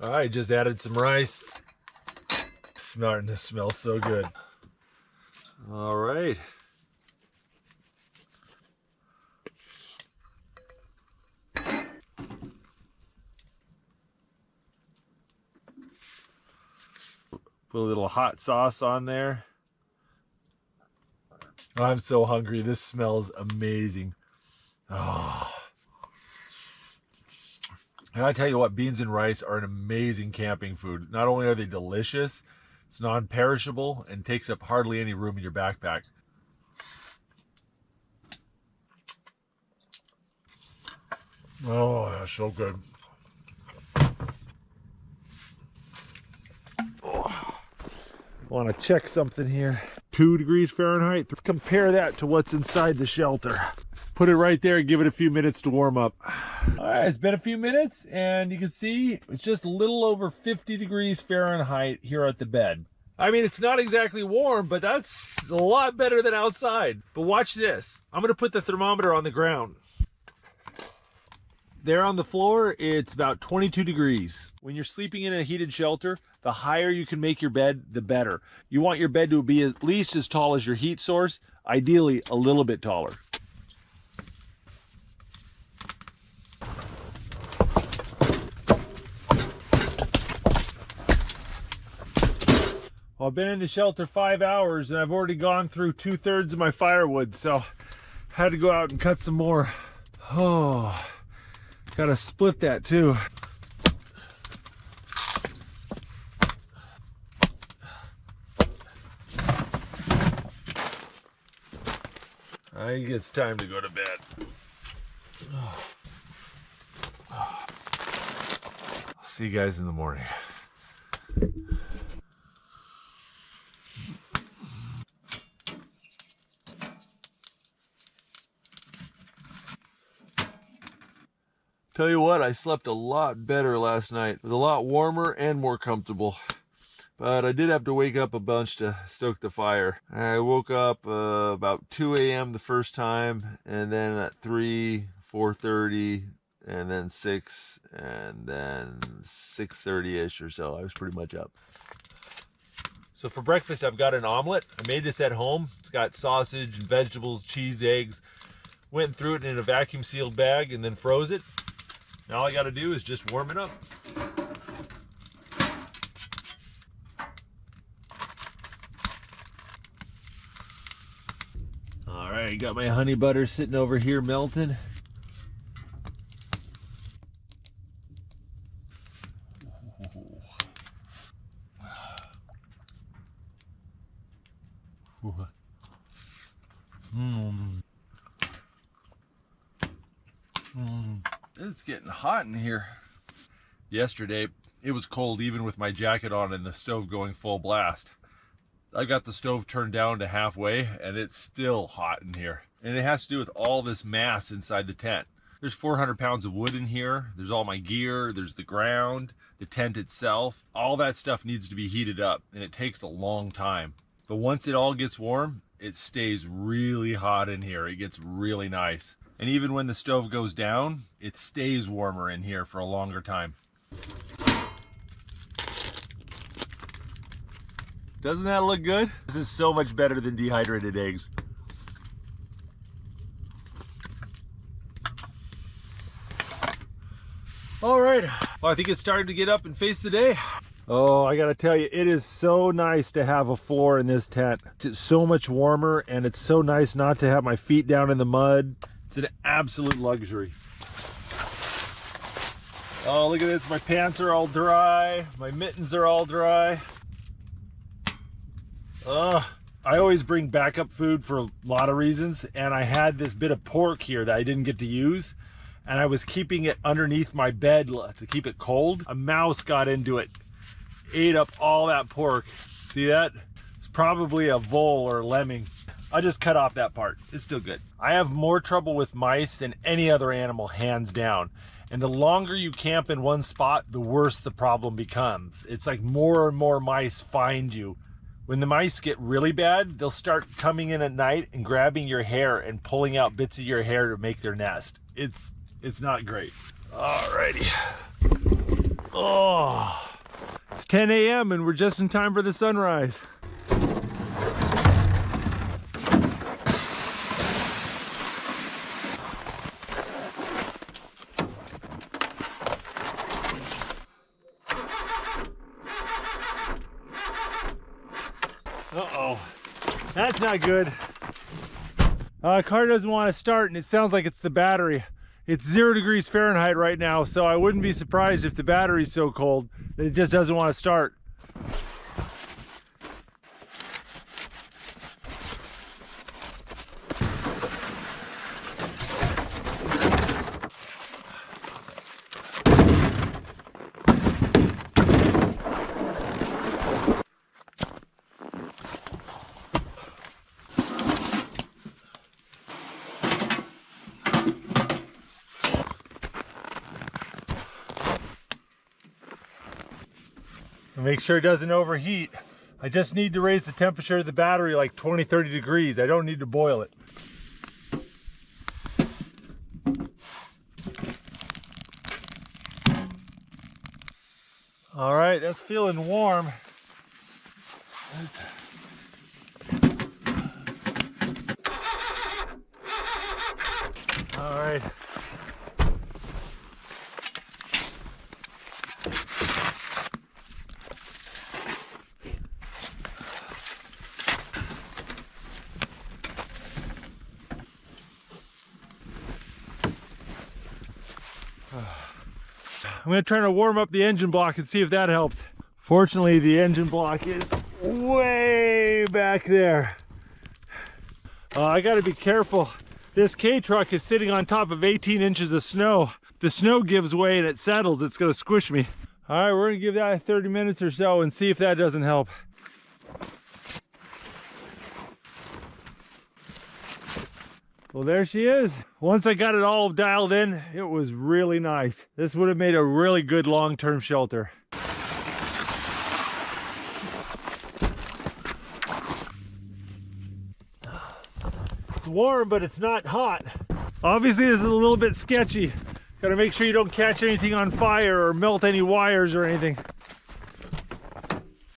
All right, just added some rice. Starting to smell so good. All right. Put a little hot sauce on there. I'm so hungry. This smells amazing. Oh. And I tell you what, beans and rice are an amazing camping food. Not only are they delicious, it's non-perishable and takes up hardly any room in your backpack. Oh, that's so good. Oh. I want to check something here. 2 degrees Fahrenheit. Let's compare that to what's inside the shelter. Put it right there and give it a few minutes to warm up. All right, it's been a few minutes and you can see it's just a little over 50 degrees Fahrenheit here at the bed. I mean, it's not exactly warm, but that's a lot better than outside. But watch this. I'm gonna put the thermometer on the ground. There on the floor, it's about 22 degrees. When you're sleeping in a heated shelter, the higher you can make your bed, the better. You want your bed to be at least as tall as your heat source, ideally a little bit taller. Well, I've been in the shelter 5 hours and I've already gone through 2/3 of my firewood, so I had to go out and cut some more. Oh, gotta split that too. I think it's time to go to bed. I'll see you guys in the morning. Tell you what, I slept a lot better last night. It was a lot warmer and more comfortable. But I did have to wake up a bunch to stoke the fire. I woke up about 2 a.m. the first time, and then at 3, 4:30, and then 6, and then 6:30-ish or so. I was pretty much up. So for breakfast, I've got an omelet. I made this at home. It's got sausage and vegetables, cheese, eggs. Went through it in a vacuum sealed bag and then froze it. Now all I gotta do is just warm it up. All right, got my honey butter sitting over here melting. It's getting hot in here. Yesterday, it was cold even with my jacket on and the stove going full blast. I got the stove turned down to halfway and it's still hot in here. And it has to do with all this mass inside the tent. There's 400 pounds of wood in here. There's all my gear. There's the ground, the tent itself. All that stuff needs to be heated up and it takes a long time. But once it all gets warm, it stays really hot in here. It gets really nice. And even when the stove goes down, it stays warmer in here for a longer time. Doesn't that look good? This is so much better than dehydrated eggs. All right, well, I think it's starting to get up and face the day. Oh, I gotta tell you, it is so nice to have a floor in this tent. It's so much warmer and it's so nice not to have my feet down in the mud. It's an absolute luxury. Oh, look at this, my pants are all dry, my mittens are all dry. I always bring backup food for a lot of reasons, and I had this bit of pork here that I didn't get to use, and I was keeping it underneath my bed to keep it cold. A mouse got into it, ate up all that pork. See that? It's probably a vole or a lemming. I just cut off that part. It's still good. I have more trouble with mice than any other animal, hands down. And the longer you camp in one spot, the worse the problem becomes. It's like more and more mice find you. When the mice get really bad, they'll start coming in at night and grabbing your hair and pulling out bits of your hair to make their nest. It's not great. Alrighty. Oh, it's 10 a.m. and we're just in time for the sunrise. Uh-oh, that's not good. Car doesn't want to start and it sounds like it's the battery. It's 0 degrees Fahrenheit right now, so I wouldn't be surprised if the battery's so cold that it just doesn't want to start. Make sure it doesn't overheat. I just need to raise the temperature of the battery like 20-30 degrees. I don't need to boil it. All right, that's feeling warm. All right. I'm going to try to warm up the engine block and see if that helps. Fortunately, the engine block is way back there. I got to be careful. This K-truck is sitting on top of 18 inches of snow. The snow gives way and it settles. It's going to squish me. All right, we're going to give that 30 minutes or so and see if that doesn't help. Well, there she is. Once I got it all dialed in, it was really nice. This would have made a really good long-term shelter. It's warm, but it's not hot. Obviously, this is a little bit sketchy. Gotta make sure you don't catch anything on fire or melt any wires or anything.